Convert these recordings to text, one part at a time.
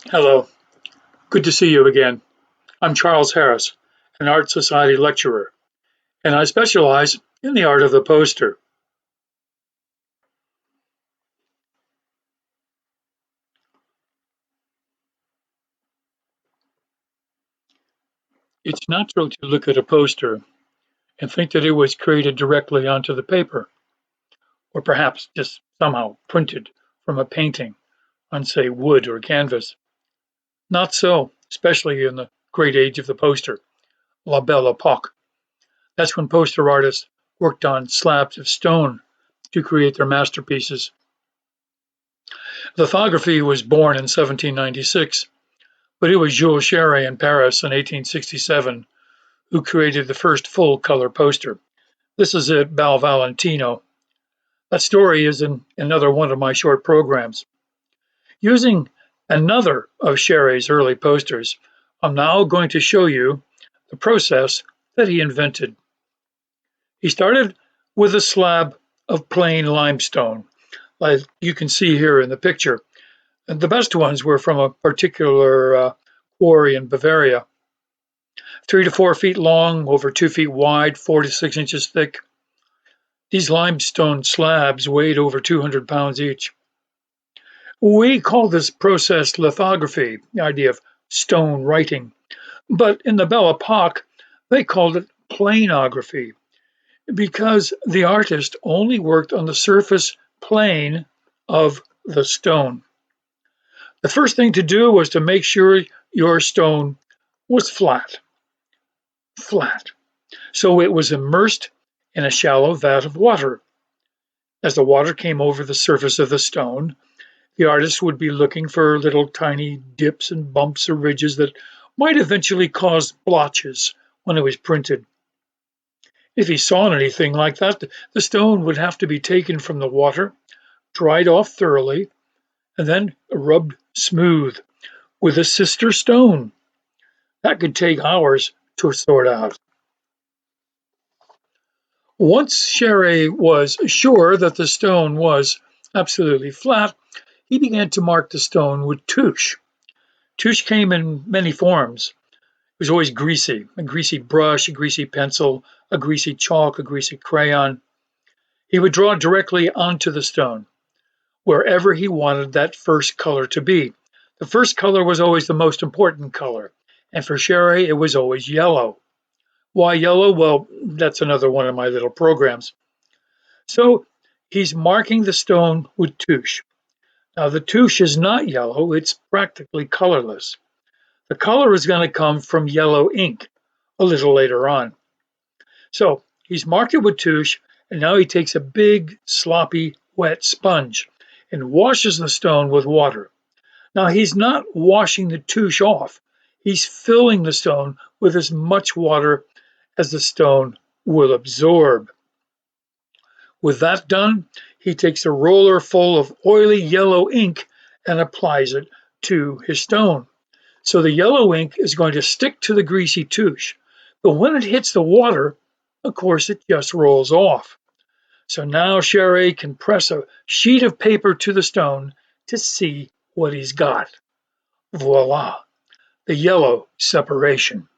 Hello, good to see you again. I'm Charles Harris, an Art Society lecturer, and I specialize in the art of the poster. It's natural to look at a poster and think that it was created directly onto the paper, or perhaps just somehow printed from a painting on, say, wood or canvas. Not so, especially in the great age of the poster, La Belle Epoque. That's when poster artists worked on slabs of stone to create their masterpieces. Lithography was born in 1796, but it was Jules Cheret in Paris in 1867 who created the first full color poster. This is at Val Valentino. That story is in another one of my short programs. Using another of Cheret's early posters, I'm now going to show you the process that he invented. He started with a slab of plain limestone, like you can see here in the picture. And the best ones were from a particular quarry in Bavaria. 3 to 4 feet long, over 2 feet wide, 4 to 6 inches thick. These limestone slabs weighed over 200 pounds each. We call this process lithography, the idea of stone writing. But in the Belle Epoque, they called it planography because the artist only worked on the surface plane of the stone. The first thing to do was to make sure your stone was flat. Flat. So it was immersed in a shallow vat of water. As the water came over the surface of the stone, the artist would be looking for little tiny dips and bumps or ridges that might eventually cause blotches when it was printed. If he saw anything like that, the stone would have to be taken from the water, dried off thoroughly, and then rubbed smooth with a sister stone. That could take hours to sort out. Once Cheret was sure that the stone was absolutely flat, he began to mark the stone with tuche. Tuche came in many forms. It was always greasy, a greasy brush, a greasy pencil, a greasy chalk, a greasy crayon. He would draw directly onto the stone, wherever he wanted that first color to be. The first color was always the most important color, and for Cheret, it was always yellow. Why yellow? Well, that's another one of my little programs. So he's marking the stone with tuche. Now, the tuche is not yellow, it's practically colorless. The color is going to come from yellow ink a little later on. So he's marked it with tuche, and now he takes a big, sloppy, wet sponge and washes the stone with water. Now, he's not washing the tuche off, he's filling the stone with as much water as the stone will absorb. With that done, he takes a roller full of oily yellow ink and applies it to his stone. So the yellow ink is going to stick to the greasy tuche, but when it hits the water, of course, it just rolls off. So now Cheret can press a sheet of paper to the stone to see what he's got. Voila, the yellow separation.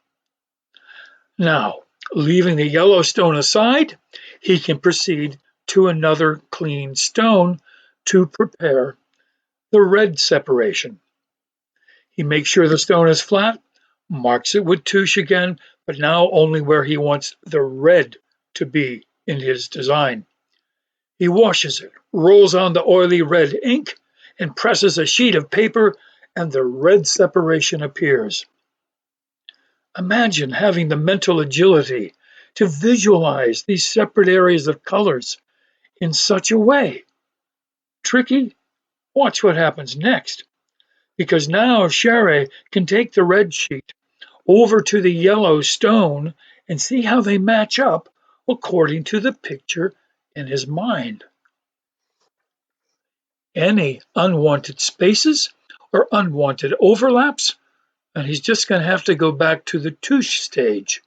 Now, leaving the yellow stone aside, he can proceed to another clean stone to prepare the red separation. He makes sure the stone is flat, marks it with tuche again, but now only where he wants the red to be in his design. He washes it, rolls on the oily red ink, and presses a sheet of paper, and the red separation appears. Imagine having the mental agility to visualize these separate areas of colors in such a way. Tricky? Watch what happens next. Because now Cheret can take the red sheet over to the yellow stone and see how they match up according to the picture in his mind. Any unwanted spaces or unwanted overlaps, and he's just going to have to go back to the tuche stage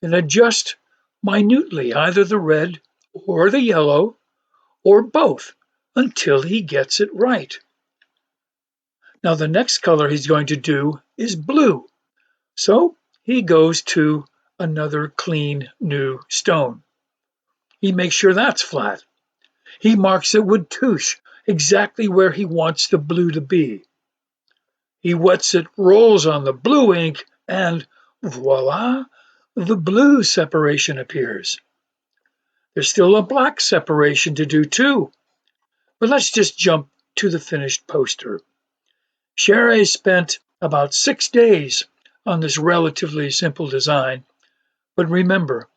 and adjust minutely either the red or the yellow or both until he gets it right. Now the next color he's going to do is blue. So he goes to another clean new stone. He makes sure that's flat. He marks it with touche exactly where he wants the blue to be. He wets it, rolls on the blue ink, and voila, the blue separation appears. There's still a black separation to do too, but let's just jump to the finished poster. Cheret spent about 6 days on this relatively simple design, but remember,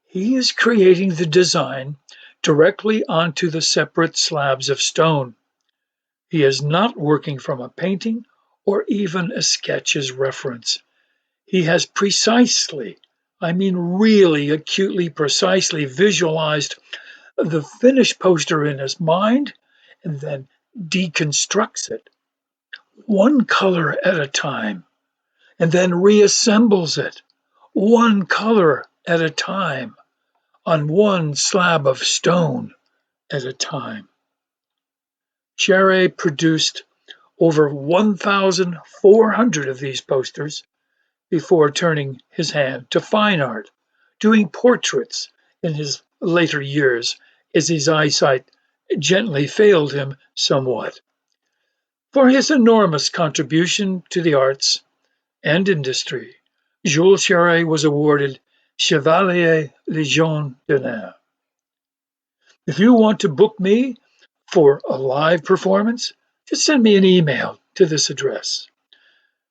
he is creating the design directly onto the separate slabs of stone. He is not working from a painting or even a sketch as reference. He has precisely, I mean really acutely precisely visualized the finished poster in his mind and then deconstructs it one color at a time and then reassembles it one color at a time on one slab of stone at a time. Cheret produced over 1,400 of these posters before turning his hand to fine art, doing portraits in his later years as his eyesight gently failed him somewhat. For his enormous contribution to the arts and industry, Jules Cheret was awarded Chevalier Légion d'honneur. If you want to book me for a live performance, just send me an email to this address,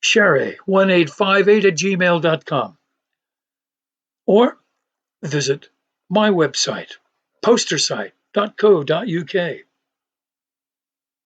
cheret1858@gmail.com, or visit my website, postersite.co.uk.